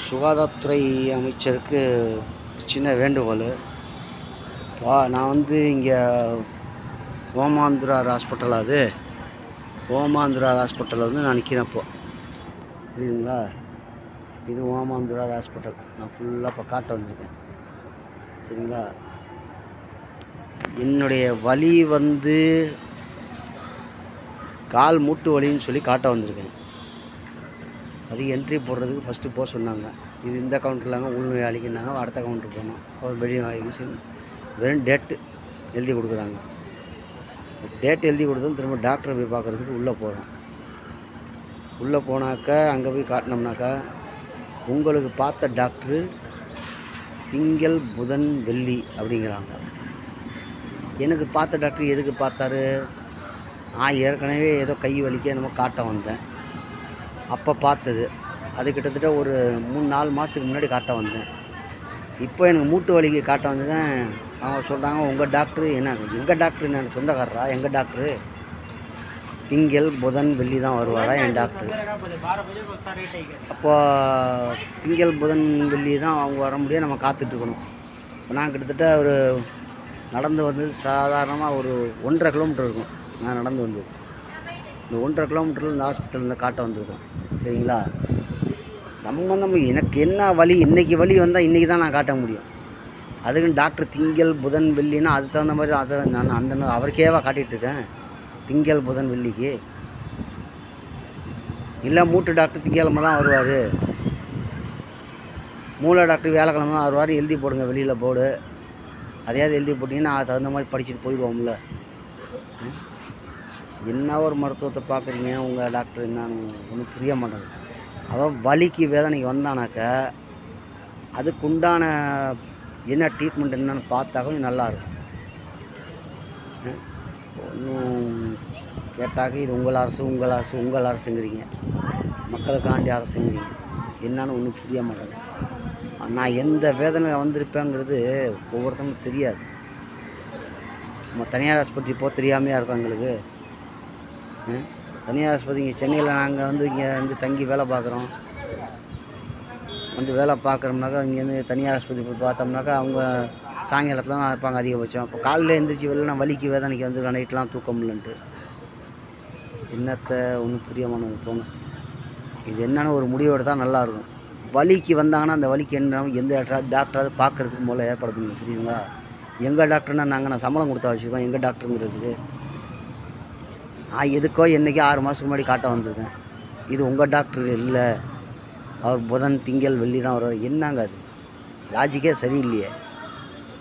சுகாதாரத்துறை அமைச்சருக்கு சின்ன வேண்டுகோள். நான் வந்து இங்கே ஓமாந்துரார் ஹாஸ்பிட்டல், அது ஓமாந்துரார் ஹாஸ்பிட்டலில் வந்து நான் நிற்கிறேன் இப்போது. புரியுதுங்களா? இது ஓமாந்துரார் ஹாஸ்பிட்டல். நான் ஃபுல்லாக இப்போ காட்ட வந்திருக்கேன். சரிங்களா? என்னுடைய வலி வந்து கால் மூட்டு வலின்னு சொல்லி காட்ட வந்திருக்கேன். அது என்ட்ரி போடுறதுக்கு ஃபஸ்ட்டு போக சொன்னாங்க. இது இந்த கவுண்டர்லாங்க உள்நோயாளிக்குன்னாங்க. அடுத்த கவுண்டர் போனோம். அவர் வெளிநோயாளிக்கு வெறும் டேட்டு எழுதி கொடுக்குறாங்க. டேட் எழுதி கொடுத்தோம். திரும்ப டாக்டரை போய் பார்க்குறதுக்கு உள்ளே போகிறோம். உள்ளே போனாக்கா அங்கே போய் காட்டினோம்னாக்கா, உங்களுக்கு பார்த்த டாக்டரு திங்கள் புதன் வெள்ளி அப்படிங்கிறாங்க. எனக்கு பார்த்த டாக்டர் எதுக்கு பார்த்தாரு? நான் ஏற்கனவே ஏதோ கை வலிக்க என்னமோ காட்ட வந்தேன். அப்போ பார்த்தது அது கிட்டத்தட்ட ஒரு 3-4 மாதத்துக்கு முன்னாடி காட்ட வந்தேன். இப்போ எனக்கு மூட்டு வலிக்கு காட்ட வந்தேன். அவங்க சொல்கிறாங்க, உங்கள் டாக்டரு என்ன? எங்கள் டாக்டரு என்ன சொந்தக்காரரா? எங்கள் டாக்டரு திங்கள் புதன் வெள்ளி தான் வருவாரா என் டாக்டரு? அப்போ திங்கள் புதன் வெள்ளி தான் அவங்க வர முடியாது, நம்ம காத்துட்ருக்கணும். இப்போ நான் கிட்டத்தட்ட ஒரு நடந்து வந்தது சாதாரணமாக ஒரு 1.5 கிலோமீட்டர் இருக்கும். நான் நடந்து வந்தது இந்த 1.5 கிலோமீட்டரில் இந்த ஹாஸ்பிட்டலில் காட்ட வந்திருக்கோம். சரிங்களா? சம்பந்தம் எனக்கு என்ன வலி, இன்றைக்கி வலி வந்தால் இன்றைக்கி தான் நான் காட்ட முடியும். அதுக்குன்னு டாக்டர் திங்கள் புதன் வெள்ளின்னா அதுக்கு தகுந்த மாதிரி அதை நான் அந்த அவருக்கேவா காட்டிகிட்ருக்கேன்? திங்கள் புதன் வெள்ளிக்கு இல்லை. மூட்டு டாக்டர் திங்கக்கிழமை தான் வருவார், மூளை டாக்டர் வியாழக்கிழமை தான் வருவார். எழுதி போடுங்க வெளியில் போர்டு. அதையாவது எழுதி போட்டிங்கன்னா அது தகுந்த மாதிரி படிச்சுட்டு போயிடுவோம்ல. என்ன ஒரு மருத்துவத்தை பார்க்குறீங்க? உங்கள் டாக்டர் என்னன்னு ஒன்றும் புரிய மாட்டேங்குது. அவன் வலிக்கு வேதனைக்கு வந்தானாக்கா அதுக்குண்டான என்ன ட்ரீட்மெண்ட் என்னன்னு பார்த்தா கொஞ்சம் நல்லாயிருக்கும். ஒன்றும் கேட்டாக்க இது உங்கள் அரசு உங்கள் அரசு உங்கள் அரசுங்கிறீங்க, மக்களுக்காண்டி அரசுங்கிறீங்க. என்னன்னு ஒன்றும் புரிய மாட்டேங்குது. நான் எந்த வேதனை வந்திருப்பேங்கிறது ஒவ்வொருத்தவங்களும் தெரியாது. நம்ம தனியார் ஆஸ்பத்திரி போக தெரியாமையாக இருக்கும் எங்களுக்கு. தனியார் ஆஸ்பத்திரி இங்கே சென்னையில் நாங்கள் வந்து இங்கே வந்து தங்கி வேலை பார்க்குறோம். வந்து வேலை பார்க்குறோம்னாக்கா இங்கேருந்து தனியார் ஆஸ்பத்திரி போய் பார்த்தோம்னாக்கா அவங்க சாயங்காலத்தில் தான் இருப்பாங்க அதிகபட்சம். இப்போ காலையில் எழுந்திரிச்சி வெளில நான் வலிக்கு வேதனைக்கு வந்து நைட்லாம் தூக்கம் இல்லைன்ட்டு என்னத்தை ஒன்றும் புரியமானது. போங்க, இது என்னென்னு ஒரு முடிவு எடுத்தால் நல்லாயிருக்கும். வலிக்கு வந்தாங்கன்னா அந்த வலிக்கு என்ன எந்த டாக்டராவது பார்க்குறதுக்கு முதல்ல ஏற்பாடு பண்ணுங்க. புரியுதுங்களா? எங்கள் டாக்டர்னால் நான் சம்பளம் கொடுத்தா வச்சுருக்கோம். எங்கள் டாக்டருங்கிறதுக்கு நான் எதுக்கோ என்றைக்கோ 6 மாதத்துக்கு முன்னாடி காட்ட வந்திருக்கேன். இது உங்கள் டாக்டர் இல்லை, அவர் புதன் திங்கள் வெள்ளி தான் வருவார். என்னங்க அது? லாஜிக்கே சரியில்லையே.